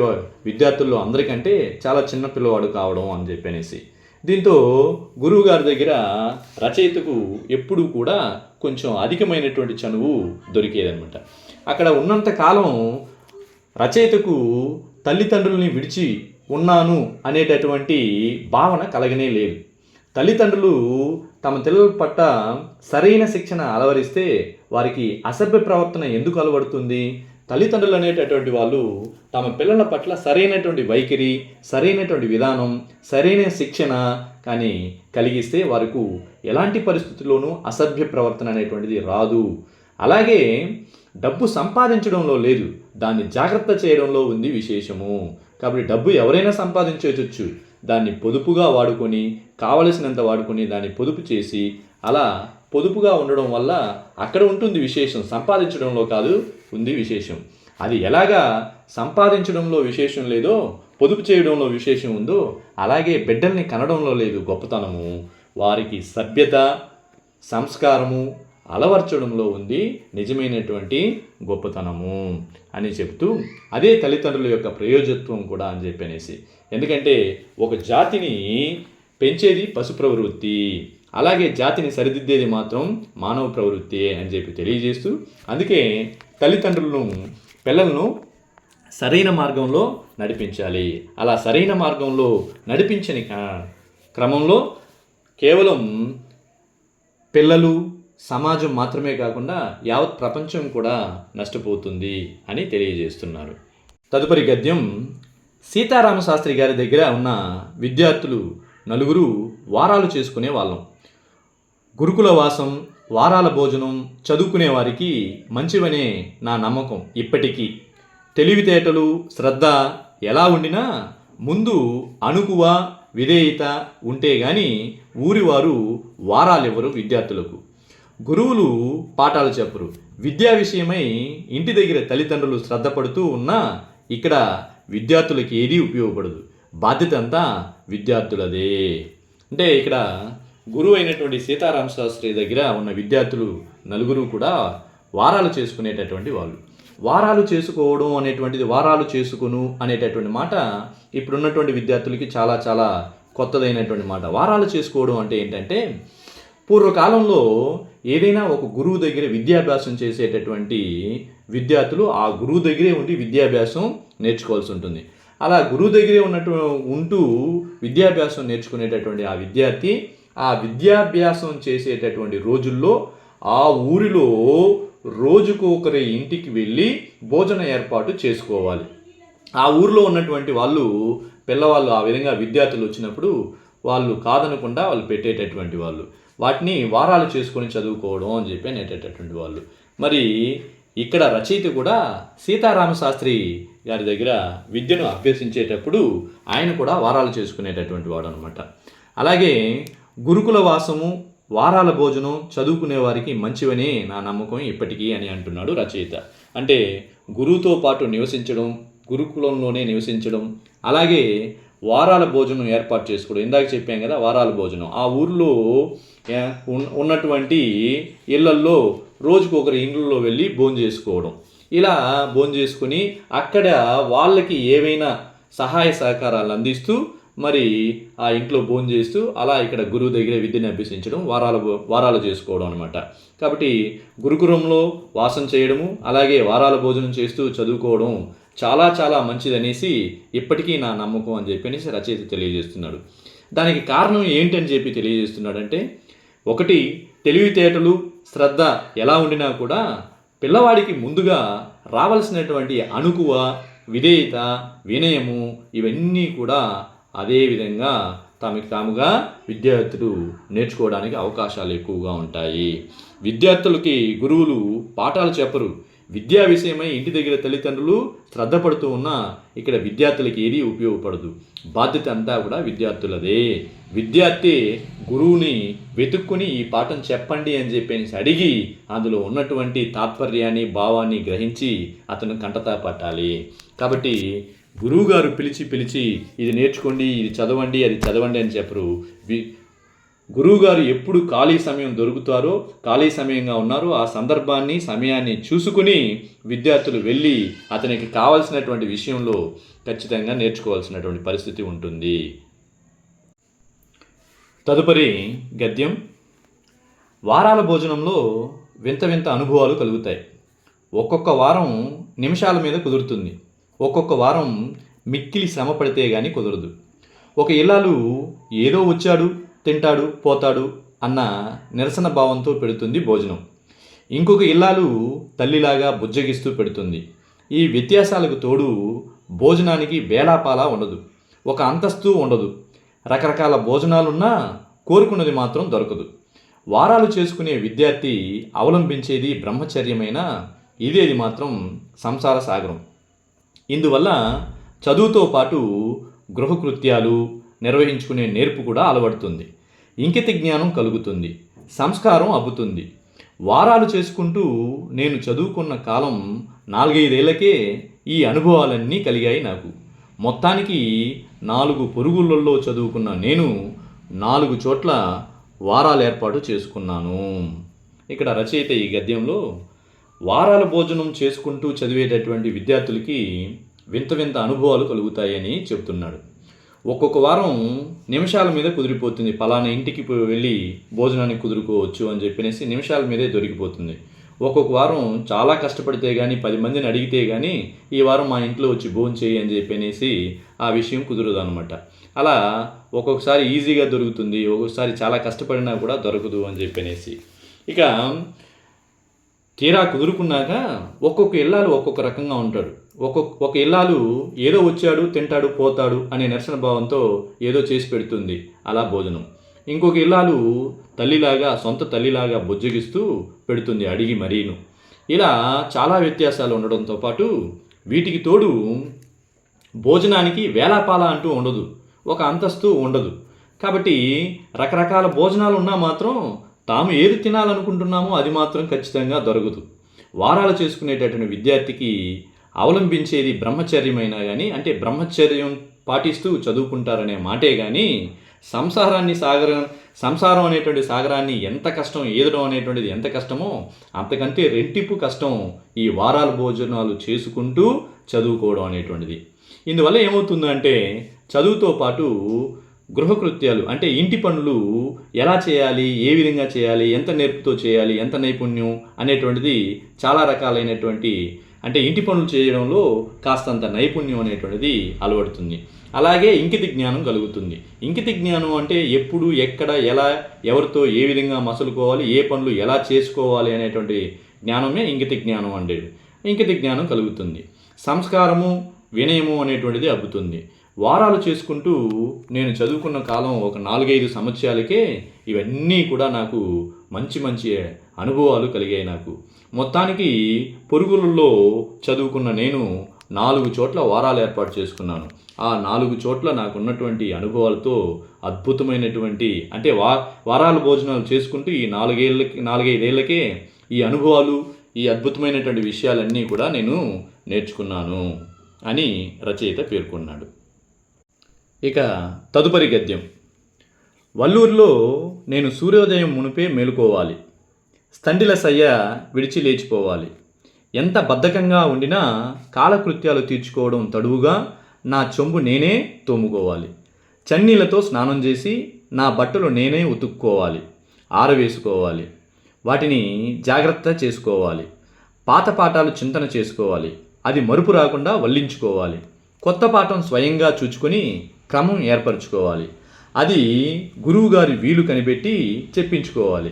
విద్యార్థుల్లో అందరికంటే చాలా చిన్న పిల్లవాడు కావడం అని చెప్పనేసి. దీంతో గురువు గారి దగ్గర రచయితకు ఎప్పుడూ కూడా కొంచెం అధికమైనటువంటి చనువు దొరికేదనమాట. అక్కడ ఉన్నంత కాలం రచయితకు తల్లిదండ్రుల్ని విడిచి ఉన్నాను అనేటటువంటి భావన కలగనే లేదు. తల్లిదండ్రులు తమ పిల్లల పట్ల సరైన శిక్షణ అలవరిస్తే వారికి అసభ్య ప్రవర్తన ఎందుకు అలవడుతుంది? తల్లిదండ్రులు అనేటటువంటి వాళ్ళు తమ పిల్లల పట్ల సరైనటువంటి వైఖరి, సరైనటువంటి విధానం, సరైన శిక్షణ కానీ కలిగిస్తే వారికి ఎలాంటి పరిస్థితుల్లోనూ అసభ్య ప్రవర్తన అనేటువంటిది రాదు. అలాగే డబ్బు సంపాదించడంలో లేదు, దాన్ని జాగ్రత్త చేయడంలో ఉంది విశేషము. కాబట్టి డబ్బు ఎవరైనా సంపాదించవచ్చు, దాన్ని పొదుపుగా వాడుకొని కావలసినంత వాడుకొని దాన్ని పొదుపు చేసి అలా పొదుపుగా ఉండడం వల్ల అక్కడ ఉంటుంది విశేషం, సంపాదించడంలో కాదు ఉంది విశేషం. అది ఎలాగా సంపాదించడంలో విశేషం లేదో పొదుపు చేయడంలో విశేషం ఉందో అలాగే బిడ్డల్ని కనడంలో లేదు గొప్పతనము. వారికి సభ్యత, సంస్కారము అలవర్చడంలో ఉంది నిజమైనటువంటి గొప్పతనము అని చెప్తూ, అదే తల్లిదండ్రుల యొక్క ప్రయోజకత్వం కూడా అని చెప్పనేసి. ఎందుకంటే ఒక జాతిని పెంచేది పశు ప్రవృత్తి, అలాగే జాతిని సరిదిద్దేది మాత్రం మానవ ప్రవృత్తి అని చెప్పి తెలియజేస్తూ, అందుకే తల్లిదండ్రులను పిల్లలను సరైన మార్గంలో నడిపించాలి. అలా సరైన మార్గంలో నడిపించని క్రమంలో కేవలం పిల్లలు, సమాజం మాత్రమే కాకుండా యావత్ ప్రపంచం కూడా నష్టపోతుంది అని తెలియజేస్తున్నారు. తదుపరి గద్యం, సీతారామ శాస్త్రి గారి దగ్గర ఉన్న విద్యార్థులు నలుగురు వారాలు చేసుకునే వాళ్ళం. గురుకుల వాసం, వారాల భోజనం చదువుకునే వారికి మంచివనే నా నమ్మకం. ఇప్పటికీ తెలివితేటలు, శ్రద్ధ ఎలా ఉండినా ముందు అణుకువ, విధేయత ఉంటే గాని ఊరివారు వారాలివ్వరు విద్యార్థులకు. గురువులు పాఠాలు చెప్పరు. విద్యా విషయమై ఇంటి దగ్గర తల్లిదండ్రులు శ్రద్ధ పడుతూ ఉన్నా ఇక్కడ విద్యార్థులకి ఏదీ ఉపయోగపడదు. బాధ్యత అంతా విద్యార్థులదే. అంటే ఇక్కడ గురువు అయినటువంటి సీతారామ శాస్త్రి దగ్గర ఉన్న విద్యార్థులు నలుగురు కూడా వారాలు చేసుకునేటటువంటి వాళ్ళు. వారాలు చేసుకోవడం అనేటువంటిది, వారాలు చేసుకును అనేటటువంటి మాట ఇప్పుడున్నటువంటి విద్యార్థులకి చాలా చాలా కొత్తదైనటువంటి మాట. వారాలు చేసుకోవడం అంటే ఏంటంటే, పూర్వకాలంలో ఏదైనా ఒక గురువు దగ్గర విద్యాభ్యాసం చేసేటటువంటి విద్యార్థులు ఆ గురువు దగ్గరే ఉండి విద్యాభ్యాసం నేర్చుకోవాల్సి ఉంటుంది. అలా గురువు దగ్గరే ఉంటూ విద్యాభ్యాసం నేర్చుకునేటటువంటి ఆ విద్యార్థి ఆ విద్యాభ్యాసం చేసేటటువంటి రోజుల్లో ఆ ఊరిలో రోజుకు ఒకరి ఇంటికి వెళ్ళి భోజన ఏర్పాటు చేసుకోవాలి. ఆ ఊరిలో ఉన్నటువంటి వాళ్ళు పిల్లవాళ్ళు ఆ విధంగా విద్యార్థులు వచ్చినప్పుడు వాళ్ళు కాదనకుండా వాళ్ళు పెట్టేటటువంటి వాళ్ళు, వాటిని వారాలు చేసుకొని చదువుకోవడం అని చెప్పి అనేటటువంటి వాళ్ళు. మరి ఇక్కడ రచయిత కూడా సీతారామ శాస్త్రి గారి దగ్గర విద్యను అభ్యసించేటప్పుడు ఆయన కూడా వారాలు చేసుకునేటటువంటి వాడు అనమాట. అలాగే గురుకుల వాసము, వారాల భోజనం చదువుకునే వారికి మంచివనే నా నమ్మకం ఇప్పటికీ అని అంటున్నాడు రచయిత. అంటే గురువుతో పాటు నివసించడం, గురుకులంలోనే నివసించడం, అలాగే వారాల భోజనం ఏర్పాటు చేసుకోవడం. ఇందాక చెప్పాం కదా వారాల భోజనం. ఆ ఊర్లో ఉన్నటువంటి ఇళ్లల్లో రోజుకు ఒకరి ఇళ్ళల్లో వెళ్ళి భోజనం చేసుకోవడం. ఇలా భోజనం చేసుకుని అక్కడ వాళ్ళకి ఏవైనా సహాయ సహకారాలు అందిస్తూ మరి ఆ ఇంట్లో భోజనం చేస్తూ అలా ఇక్కడ గురువు దగ్గర విద్యను అభ్యసించడం, వారాలు చేసుకోవడం అనమాట. కాబట్టి గురుకులంలో వాసం చేయడము, అలాగే వారాల భోజనం చేస్తూ చదువుకోవడం చాలా చాలా మంచిదనేసి ఇప్పటికీ నా నమ్మకం అని చెప్పి రచయిత తెలియజేస్తున్నాడు. దానికి కారణం ఏంటని చెప్పి తెలియజేస్తున్నాడంటే, ఒకటి తెలివితేటలు, శ్రద్ధ ఎలా ఉండినా కూడా పిల్లవాడికి ముందుగా రావాల్సినటువంటి అణుకువ, విధేయత, వినయము ఇవన్నీ కూడా అదే విధంగా తమకి తాముగా విద్యార్థులు నేర్చుకోవడానికి అవకాశాలు ఎక్కువగా ఉంటాయి. విద్యార్థులకి గురువులు పాఠాలు చెప్పరు. విద్యా విషయమై ఇంటి దగ్గర తల్లిదండ్రులు శ్రద్ధ పడుతూ ఉన్నా ఇక్కడ విద్యార్థులకి ఏది ఉపయోగపడదు. బాధ్యత అంతా కూడా విద్యార్థులదే. విద్యార్థి గురువుని వెతుక్కుని ఈ పాఠం చెప్పండి అని చెప్పేసి అడిగి అందులో ఉన్నటువంటి తాత్పర్యాన్ని, భావాన్ని గ్రహించి అతను కంటతా పట్టాలి. కాబట్టి గురువుగారు పిలిచి ఇది నేర్చుకోండి, ఇది చదవండి, అది చదవండి అని చెప్పరు. గురువుగారు ఎప్పుడు ఖాళీ సమయం దొరుకుతారో, ఖాళీ సమయంగా ఉన్నారో ఆ సందర్భాన్ని, సమయాన్ని చూసుకుని విద్యార్థులు వెళ్ళి అతనికి కావాల్సినటువంటి విషయంలో ఖచ్చితంగా నేర్చుకోవాల్సినటువంటి పరిస్థితి ఉంటుంది. తదుపరి గద్యం. వారాల భోజనంలో వింత వింత అనుభవాలు కలుగుతాయి. ఒక్కొక్క వారం నిమిషాల మీద కుదురుతుంది. ఒక్కొక్క వారం మిక్కిలి శ్రమ పడితే కానీ కుదరదు. ఒక ఇల్లాలు ఏదో వచ్చాడు, తింటాడు, పోతాడు అన్న నిరసన భావంతో పెడుతుంది భోజనం. ఇంకొక ఇల్లాలు తల్లిలాగా బుజ్జగిస్తూ పెడుతుంది. ఈ వ్యత్యాసాలకు తోడు భోజనానికి వేళాపాలా ఉండదు, ఒక అంతస్తు ఉండదు. రకరకాల భోజనాలున్నా కోరుకున్నది మాత్రం దొరకదు. వారాలు చేసుకునే విద్యార్థి అవలంబించేది బ్రహ్మచర్యమైన ఇదేది మాత్రం సంసార సాగరం. ఇందువల్ల చదువుతో పాటు గృహకృత్యాలు నిర్వహించుకునే నేర్పు కూడా అలవడుతుంది. ఇంకిత జ్ఞానం కలుగుతుంది, సంస్కారం అబ్బుతుంది. వారాలు చేసుకుంటూ నేను చదువుకున్న కాలం 4-5 ఏళ్లకే ఈ అనుభవాలన్నీ కలిగాయి నాకు. మొత్తానికి 4 పొరుగులలో చదువుకున్న నేను 4 చోట్ల వారాలు ఏర్పాటు చేసుకున్నాను. ఇక్కడ రచయిత ఈ గద్యంలో వారాల భోజనం చేసుకుంటూ చదివేటటువంటి విద్యార్థులకి వింత వింత అనుభవాలు కలుగుతాయని చెప్తున్నాడు. ఒక్కొక్క వారం నిమిషాల మీద కుదిరిపోతుంది. పలానా ఇంటికి వెళ్ళి భోజనానికి కుదురుకోవచ్చు అని చెప్పేసి నిమిషాల మీదే దొరికిపోతుంది. ఒక్కొక్క వారం చాలా కష్టపడితే కానీ 10 మందిని అడిగితే కానీ ఈ వారం మా ఇంట్లో వచ్చి భోజనం చేయి అని చెప్పేసి ఆ విషయం కుదరదు అనమాట. అలా ఒక్కొక్కసారి ఈజీగా దొరుకుతుంది, ఒక్కొక్కసారి చాలా కష్టపడినా కూడా దొరకదు అని చెప్పేసి. ఇక తీరా కుదురుకున్నాక ఒక్కొక్క ఇల్లాలు ఒక్కొక్క రకంగా ఉంటాడు. ఒక ఇల్లాలు ఏదో వచ్చాడు, తింటాడు, పోతాడు అనే నిరసన భావంతో ఏదో చేసి పెడుతుంది అలా భోజనం. ఇంకొక ఇల్లాలు సొంత తల్లిలాగా బుజ్జగిస్తూ పెడుతుంది అడిగి మరీను. ఇలా చాలా వ్యత్యాసాలు ఉండడంతో పాటు వీటికి తోడు భోజనానికి వేళాపాల అంటూ ఉండదు, ఒక అంతస్తు ఉండదు. కాబట్టి రకరకాల భోజనాలు ఉన్నా మాత్రం తాము ఏది తినాలనుకుంటున్నామో అది మాత్రం ఖచ్చితంగా దొరకదు. వారాలు చేసుకునేటటువంటి విద్యార్థికి అవలంబించేది బ్రహ్మచర్యమైనా కానీ, అంటే బ్రహ్మచర్యం పాటిస్తూ చదువుకుంటారనే మాటే కానీ సంసారం అనేటువంటి సాగరాన్ని ఎంత కష్టం ఈదడం అనేటువంటిది ఎంత కష్టమో అంతకంటే రెట్టింపు కష్టం ఈ వారాల భోజనాలు చేసుకుంటూ చదువుకోవడం అనేటువంటిది. ఇందువల్ల ఏమవుతుందంటే చదువుతో పాటు గృహకృత్యాలు అంటే ఇంటి పనులు ఎలా చేయాలి, ఏ విధంగా చేయాలి, ఎంత నేర్పుతో చేయాలి, ఎంత నైపుణ్యం అనేటువంటిది చాలా రకాలైనటువంటి అంటే ఇంటి పనులు చేయడంలో కాస్తంత నైపుణ్యం అనేటువంటిది అలవడుతుంది. అలాగే ఇంకిత జ్ఞానం కలుగుతుంది. ఇంకిత జ్ఞానం అంటే ఎప్పుడు, ఎక్కడ, ఎలా, ఎవరితో ఏ విధంగా మసలుకోవాలి, ఏ పనులు ఎలా చేసుకోవాలి అనేటువంటి జ్ఞానమే ఇంకిత జ్ఞానం అనేది. ఇంకిత జ్ఞానం కలుగుతుంది. సంస్కారము, వినయము అనేటువంటిది అబ్బుతుంది. వారాలు చేసుకుంటూ నేను చదువుకున్న కాలం ఒక 4-5 సంవత్సరాలకే ఇవన్నీ కూడా నాకు మంచి మంచి అనుభవాలు కలిగాయి నాకు. మొత్తానికి పొరుగులలో చదువుకున్న నేను 4 చోట్ల వారాలు ఏర్పాటు చేసుకున్నాను. ఆ 4 చోట్ల నాకున్నటువంటి అనుభవాలతో అద్భుతమైనటువంటి అంటే వారాల భోజనాలు చేసుకుంటూ ఈ 4-5 ఏళ్ళకే ఈ అనుభవాలు, ఈ అద్భుతమైనటువంటి విషయాలన్నీ కూడా నేను నేర్చుకున్నాను అని రచయిత పేర్కొన్నాడు. ఇక తదుపరి గద్యం. వల్లూరులో నేను సూర్యోదయం మునిపే మేలుకోవాలి, స్థండిల సయ్య విడిచి లేచిపోవాలి. ఎంత బద్ధకంగా ఉండినా కాలకృత్యాలు తీర్చుకోవడం తడువుగా నా చెంబు నేనే తోముకోవాలి. చన్నీళ్లతో స్నానం చేసి నా బట్టలు నేనే ఉతుక్కోవాలి, ఆరవేసుకోవాలి. వాటిని జాగ్రత్త చేసుకోవాలి. పాత పాఠాలు చింతన చేసుకోవాలి, అది మరుపు రాకుండా వల్లించుకోవాలి. కొత్త పాఠం స్వయంగా చూచుకొని క్రమం ఏర్పరచుకోవాలి, అది గురువుగారి వీలు కనిపెట్టి చెప్పించుకోవాలి.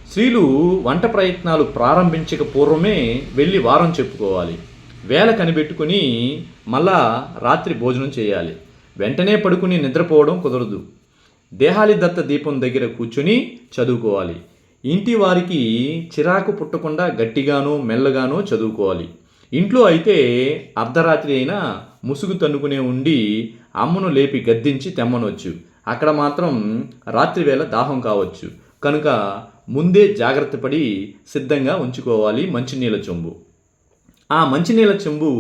స్త్రీలు వంట ప్రయత్నాలు ప్రారంభించక పూర్వమే వెళ్ళి వారం చెప్పుకోవాలి. వేళ కనిపెట్టుకుని మళ్ళా రాత్రి భోజనం చేయాలి. వెంటనే పడుకుని నిద్రపోవడం కుదరదు. దేహాలి దత్త దీపం దగ్గర కూర్చుని చదువుకోవాలి. ఇంటి వారికి చిరాకు పుట్టకుండా గట్టిగానో మెల్లగానో చదువుకోవాలి. ఇంట్లో అయితే అర్ధరాత్రి అయినా ముసుగు తన్నుకునే ఉండి అమ్మను లేపి గద్దించి తెమ్మనొచ్చు. అక్కడ మాత్రం రాత్రి వేళ దాహం కావచ్చు కనుక ముందే జాగ్రత్త పడి సిద్ధంగా ఉంచుకోవాలి మంచినీళ్ళ చెంబు. ఆ మంచినీళ్ళ చెంబు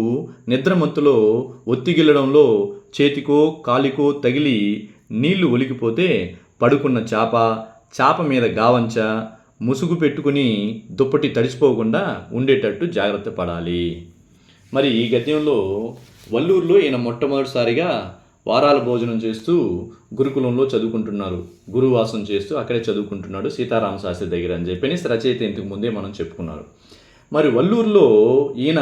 నిద్రమత్తులో ఒత్తిగిల్లడంలో చేతికో కాలికో తగిలి నీళ్లు ఒలికిపోతే పడుకున్న చాప మీద గావంచ ముసుగు పెట్టుకుని దుప్పటి తడిసిపోకుండా ఉండేటట్టు జాగ్రత్త పడాలి. మరి ఈ గద్యంలో వల్లూరులో ఈయన మొట్టమొదటిసారిగా వారాల భోజనం చేస్తూ గురుకులంలో చదువుకుంటున్నారు, గురువాసం చేస్తూ అక్కడే చదువుకుంటున్నాడు సీతారామ శాస్త్రి దగ్గర అని చెప్పని రచయిత ఇంతకు ముందే మనం చెప్పుకున్నారు. మరి వల్లూరులో ఈయన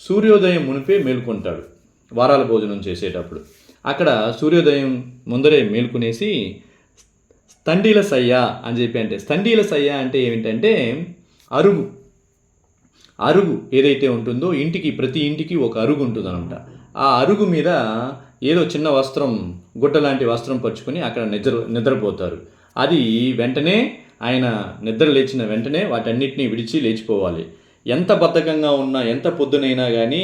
సూర్యోదయం మునిపే మేల్కొంటాడు వారాల భోజనం చేసేటప్పుడు. అక్కడ సూర్యోదయం ముందరే మేల్కొనేసి స్థండిల సయ్య అని చెప్పి అంటే స్థండిల సయ్య అంటే ఏమిటంటే అరుగు ఏదైతే ఉంటుందో ప్రతి ఇంటికి ఒక అరుగు ఉంటుందన్నమాట. ఆ అరుగు మీద ఏదో చిన్న వస్త్రం, గుడ్డ లాంటి వస్త్రం పరుచుకొని అక్కడ నిద్రపోతారు. అది వెంటనే ఆయన నిద్ర లేచిన వెంటనే వాటన్నిటినీ విడిచి లేచిపోవాలి. ఎంత బద్ధకంగా ఉన్నా, ఎంత పొద్దునైనా కానీ,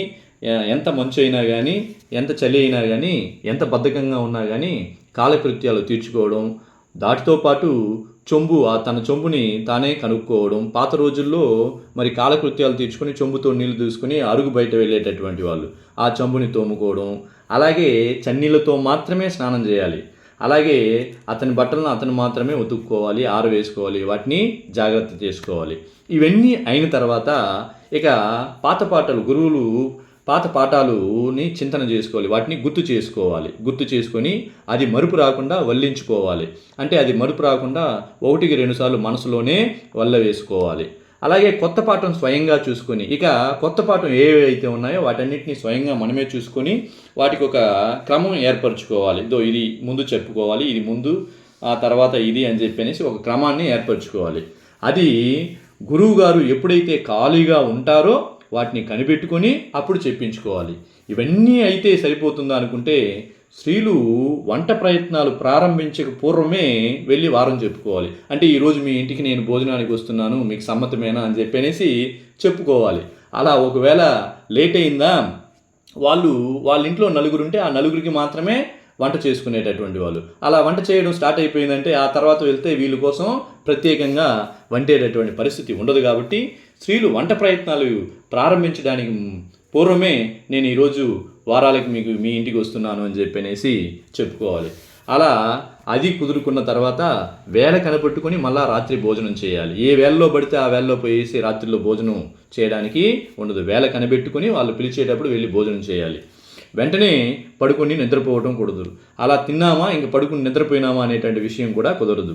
ఎంత మంచు అయినా కానీ, ఎంత చలి అయినా కానీ, ఎంత బద్ధకంగా ఉన్నా కానీ కాలకృత్యాలు తీర్చుకోవడం, దాటితో పాటు తన చెంబుని తానే కనుక్కోవడం. పాత రోజుల్లో మరి కాలకృత్యాలు తీర్చుకొని చెంబుతో నీళ్లు తీసుకుని అరుగు బయట వెళ్ళేటటువంటి వాళ్ళు ఆ చెంబుని తోముకోవడం, అలాగే చన్నీళ్ళతో మాత్రమే స్నానం చేయాలి, అలాగే అతని బట్టలను అతను మాత్రమే ఉతుక్కోవాలి, ఆరవేసుకోవాలి, వాటిని జాగ్రత్త చేసుకోవాలి. ఇవన్నీ అయిన తర్వాత ఇక గురువులు పాత పాఠాలుని చింతన చేసుకోవాలి, వాటిని గుర్తు చేసుకొని అది మరుపు రాకుండా వల్లించుకోవాలి. అంటే అది మరుపు రాకుండా 1-2 సార్లు మనసులోనే వల్ల వేసుకోవాలి. అలాగే కొత్త పాఠం స్వయంగా చూసుకొని, ఇక కొత్త పాఠం ఏవైతే ఉన్నాయో వాటన్నిటిని స్వయంగా మనమే చూసుకొని వాటికి ఒక క్రమం ఏర్పరచుకోవాలి. ఇది ముందు చెప్పుకోవాలి, ఇది ముందు, ఆ తర్వాత ఇది అని చెప్పనేసి ఒక క్రమాన్ని ఏర్పరచుకోవాలి. అది గురువుగారు ఎప్పుడైతే ఖాళీగా ఉంటారో వాటిని కనిపెట్టుకొని అప్పుడు చెప్పించుకోవాలి. ఇవన్నీ అయితే సరిపోతుందా అనుకుంటే స్త్రీలు వంట ప్రయత్నాలు ప్రారంభించక పూర్వమే వెళ్ళి వారం చెప్పుకోవాలి. అంటే ఈరోజు మీ ఇంటికి నేను భోజనానికి వస్తున్నాను, మీకు సమ్మతమేనా అని చెప్పనేసి చెప్పుకోవాలి. అలా ఒకవేళ లేట్ అయిందా, వాళ్ళ ఇంట్లో నలుగురుంటే ఆ నలుగురికి మాత్రమే వంట చేసుకునేటటువంటి వాళ్ళు. అలా వంట చేయడం స్టార్ట్ అయిపోయిందంటే ఆ తర్వాత వెళ్తే వీళ్ళ కోసం ప్రత్యేకంగా వండేటటువంటి పరిస్థితి ఉండదు. కాబట్టి స్త్రీలు వంట ప్రయత్నాలు ప్రారంభించడానికి పూర్వమే నేను ఈరోజు వారాలకి మీ ఇంటికి వస్తున్నాను అని చెప్పనేసి చెప్పుకోవాలి. అలా అది కుదురుకున్న తర్వాత వేళ కనిపెట్టుకుని మళ్ళా రాత్రి భోజనం చేయాలి. ఏ వేళలో పడితే ఆ వేళలో పోయేసి రాత్రిలో భోజనం చేయడానికి ఉండదు. వేళ కనిపెట్టుకుని వాళ్ళు పిలిచేటప్పుడు వెళ్ళి భోజనం చేయాలి. వెంటనే పడుకొని నిద్రపోవడం కుదరదు. అలా తిన్నామా ఇంక పడుకుని నిద్రపోయినామా అనేటువంటి విషయం కూడా కుదరదు.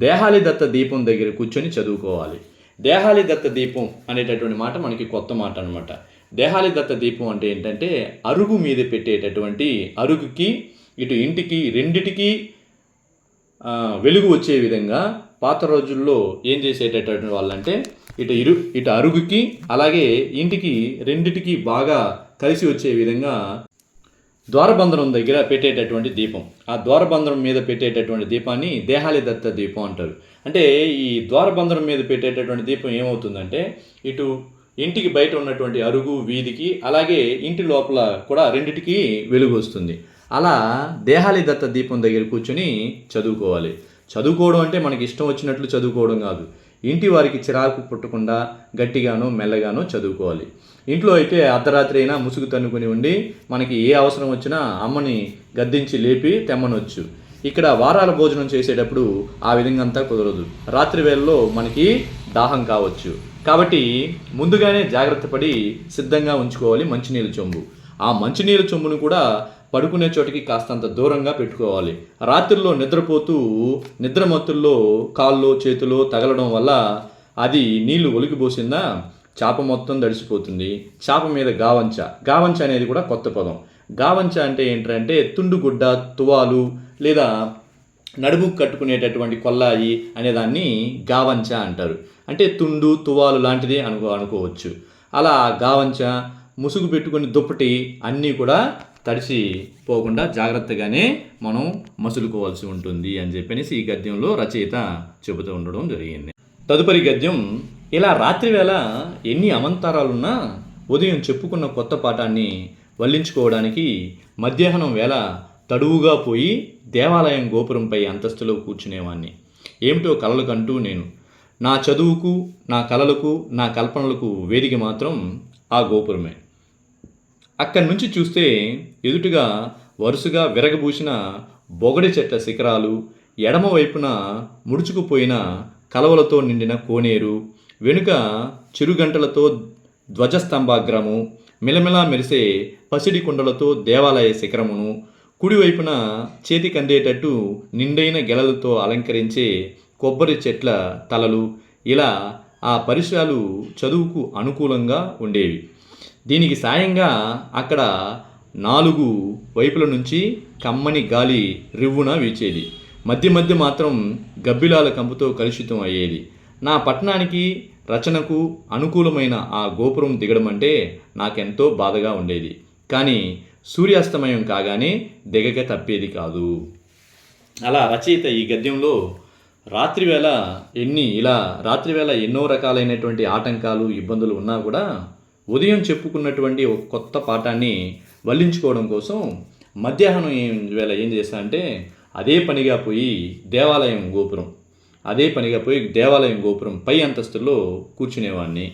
దేహాలి దత్త దీపం దగ్గర కూర్చొని చదువుకోవాలి. దేహాలి దత్త దీపం అనేటటువంటి మాట మనకి కొత్త మాట అనమాట. దేహాలి దత్త దీపం అంటే ఏంటంటే అరుగు మీద పెట్టేటటువంటి, అరుగుకి ఇటు ఇంటికి రెండిటికి వెలుగు వచ్చే విధంగా పాత రోజుల్లో ఏం చేసేటటువంటి వాళ్ళంటే ఇటు అరుగుకి అలాగే ఇంటికి రెండిటికి బాగా కలిసి వచ్చే విధంగా ద్వారబంధనం దగ్గర పెట్టేటటువంటి దీపం, ఆ ద్వారబంధనం మీద పెట్టేటటువంటి దీపాన్ని దేహాలి దత్త దీపం అంటారు. అంటే ఈ ద్వారబంధనం మీద పెట్టేటటువంటి దీపం ఏమవుతుందంటే ఇటు ఇంటికి బయట ఉన్నటువంటి అరుగు వీధికి, అలాగే ఇంటి లోపల కూడా రెండిటికి వెలుగు వస్తుంది. అలా దేహాలి దత్త దీపం దగ్గర కూర్చొని చదువుకోవాలి. చదువుకోవడం అంటే మనకి ఇష్టం వచ్చినట్లు చదువుకోవడం కాదు. ఇంటి వారికి చిరాకు పుట్టకుండా గట్టిగానో మెల్లగానో చదువుకోవాలి. ఇంట్లో అయితే అర్ధరాత్రి అయినా ముసుగు తన్నుకుని ఉండి మనకి ఏ అవసరం వచ్చినా అమ్మని గద్దించి లేపి తెమ్మనొచ్చు. ఇక్కడ వారాల భోజనం చేసేటప్పుడు ఆ విధంగా అంతా కుదరదు. రాత్రి వేళల్లో మనకి దాహం కావచ్చు. కాబట్టి ముందుగానే జాగ్రత్త పడి సిద్ధంగా ఉంచుకోవాలి మంచినీళ్ళ చెంబు. ఆ మంచినీళ్ళ చెంబును కూడా పడుకునే చోటికి కాస్తంత దూరంగా పెట్టుకోవాలి. రాత్రిలో నిద్రపోతూ నిద్రమత్తుల్లో కాళ్ళు చేతులు తగలడం వల్ల అది నీళ్లు ఒలికిపోసిందా చాప మొత్తం తడిసిపోతుంది. చాప మీద గావంచ అనేది కూడా కొత్త పదం. గావంచ అంటే ఏంటంటే తుండుగుడ్డ, తువాలు లేదా నడుముకు కట్టుకునేటటువంటి కొల్లాయి అనేదాన్ని గావంచ అంటారు. అంటే తుండు తువాలు లాంటిది అనుకోవచ్చు. అలా గావంచ, ముసుగు పెట్టుకుని దుప్పటి అన్నీ కూడా తడిసిపోకుండా జాగ్రత్తగానే మనం మసులుకోవాల్సి ఉంటుంది అని చెప్పనేసి ఈ గద్యంలో రచయిత చెబుతూ ఉండడం జరిగింది. తదుపరి గద్యం, ఇలా రాత్రివేళ ఎన్ని అమంతరాలున్నా ఉదయం చెప్పుకున్న కొత్త పాఠాన్ని వల్లించుకోవడానికి మధ్యాహ్నం వేళ తడువుగా పోయి దేవాలయం గోపురంపై అంతస్తులో కూర్చునేవాణ్ణి. ఏమిటో కలలు కంటూ నేను. నా చదువుకు, నా కలలకు, నా కల్పనలకు వేదిక మాత్రం ఆ గోపురమే. అక్కడి నుంచి చూస్తే ఎదుటిగా వరుసగా విరగబూసిన బొగడి చెట్ల శిఖరాలు, ఎడమ వైపున ముడుచుకుపోయిన కలవలతో నిండిన కోనేరు, వెనుక చిరుగంటలతో ధ్వజస్తంభాగ్రము, మిలమిలా మెరిసే పసిడి కుండలతో దేవాలయ శిఖరమును, కుడివైపున చేతికందేటట్టు నిండైన గెలలతో అలంకరించే కొబ్బరి చెట్ల తలలు, ఇలా ఆ పరిసరాలు చదువుకు అనుకూలంగా ఉండేవి. దీనికి సాయంగా అక్కడ 4 వైపుల నుంచి కమ్మని గాలి రివ్వున వీచేది. మధ్య మధ్య మాత్రం గబ్బిలాల కంపుతో కలుషితం అయ్యేది. నా పట్టణానికి రచనకు అనుకూలమైన ఆ గోపురం దిగడం అంటే నాకెంతో బాధగా ఉండేది. కానీ సూర్యాస్తమయం కాగానే దిగక తప్పేది కాదు. అలా రచయిత ఈ గద్యంలో రాత్రివేళ ఎన్నో రకాలైనటువంటి ఆటంకాలు, ఇబ్బందులు ఉన్నా కూడా ఉదయం చెప్పుకున్నటువంటి ఒక కొత్త పాఠాన్ని వల్లించుకోవడం కోసం మధ్యాహ్నం వేళ ఏం చేశా అంటే అదే పనిగా పోయి దేవాలయం గోపురం పై అంతస్తుల్లో కూర్చునేవాడిని.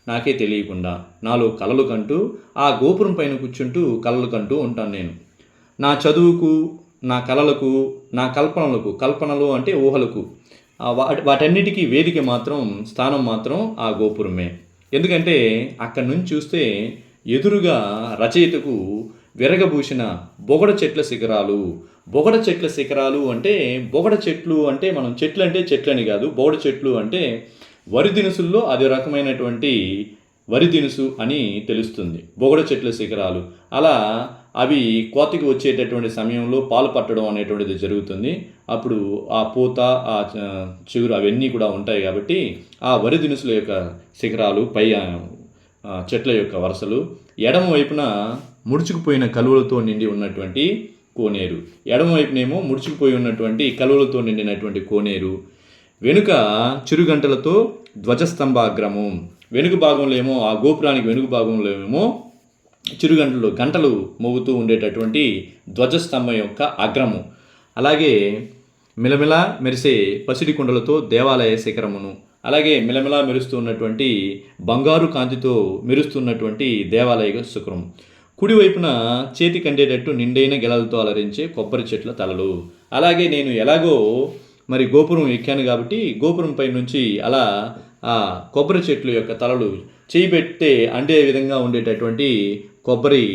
నాకే తెలియకుండా నాలో కలలు కంటూ ఆ గోపురం పైన కూర్చుంటూ కలలు కంటూ ఉంటాను నేను. నా చదువుకు, నా కలలకు, నా కల్పనలు అంటే ఊహలకు, వాటన్నిటికీ వేదిక మాత్రం, స్థానం మాత్రం ఆ గోపురమే. ఎందుకంటే అక్కడి నుంచి చూస్తే ఎదురుగా రచయితకు విరగబూసిన బొగడ చెట్ల శిఖరాలు అంటే బొగడ చెట్లు అంటే మనం చెట్లని కాదు, బొగడ చెట్లు అంటే వరి దినుసుల్లో అది రకమైనటువంటి వరి దినుసు అని తెలుస్తుంది. బొగడ చెట్ల శిఖరాలు అలా అవి కోతకి వచ్చేటటువంటి సమయంలో పాలు పట్టడం అనేటువంటిది జరుగుతుంది. అప్పుడు ఆ పూత, ఆ చిగురు అవన్నీ కూడా ఉంటాయి. కాబట్టి ఆ వరి దినుసుల యొక్క శిఖరాలు, పై చెట్ల యొక్క వరుసలు, ఎడమ వైపున ముడుచుకుపోయిన కలువలతో నిండి ఉన్నటువంటి కోనేరు, ఎడమవైపునేమో ముడుచుకుపోయి ఉన్నటువంటి కలువలతో నిండినటువంటి కోనేరు, వెనుక చిరుగంటలతో ధ్వజస్తంభాగ్రము, వెనుక భాగంలో ఏమో ఆ గోపురానికి వెనుక భాగంలో ఏమో గంటలు మోగుతూ ఉండేటటువంటి ధ్వజస్తంభం యొక్క అగ్రము, అలాగే మిలమిలా మెరిసే పసిడి కుండలతో దేవాలయ శిఖరమును, అలాగే మిలమిలా మెరుస్తూ ఉన్నటువంటి బంగారు కాంతితో మెరుస్తున్నటువంటి దేవాలయ శిఖరం, కుడివైపున చేతి కండేటట్టు నిండైన గెలలతో అలరించే కొబ్బరి చెట్ల తలలు. అలాగే నేను ఎలాగో మరి గోపురం ఎక్కాను కాబట్టి గోపురం పై నుంచి అలా ఆ కొబ్బరి చెట్ల యొక్క తలలు చేయిబెట్టే అండే విధంగా ఉండేటటువంటి కొబ్బరి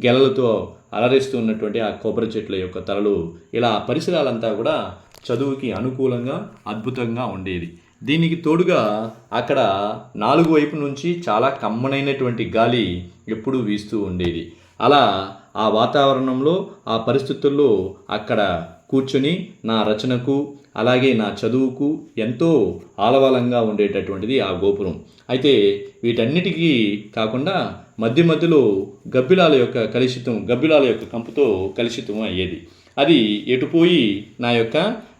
గెలలతో అలరిస్తూ ఉన్నటువంటి ఆ కొబ్బరి చెట్ల యొక్క తలలు, ఇలా పరిసరాలంతా కూడా చదువుకి అనుకూలంగా అద్భుతంగా ఉండేది. దీనికి తోడుగా అక్కడ 4 వైపు నుంచి చాలా కమ్మనైనటువంటి గాలి ఎప్పుడూ వీస్తూ ఉండేది. అలా ఆ వాతావరణంలో, ఆ పరిస్థితుల్లో అక్కడ కూర్చొని నా రచనకు, అలాగే నా చదువుకు ఎంతో ఆలవాలంగా ఉండేటటువంటిది ఆ గోపురం. అయితే వీటన్నిటికీ కాకుండా మధ్య మధ్యలో గబ్బిలాల యొక్క కంపుతో కలుషితం అయ్యేది. అది ఎటుపోయి నా యొక్క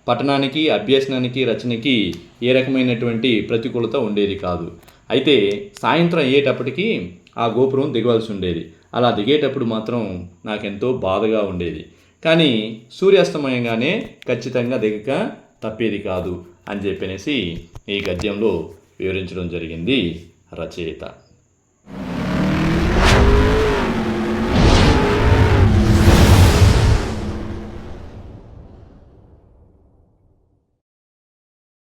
పఠనానికి, అభ్యసనానికి, రచనకి ఏ రకమైనటువంటి ప్రతికూలత ఉండేది కాదు. అయితే సాయంత్రం అయ్యేటప్పటికి ఆ గోపురం దిగవలసి ఉండేది. అలా దిగేటప్పుడు మాత్రం నాకెంతో బాధగా ఉండేది. కానీ సూర్యాస్తమయంగానే ఖచ్చితంగా దిగక తప్పేది కాదు అని చెప్పనేసి ఈ గద్యంలో వివరించడం జరిగింది రచయిత.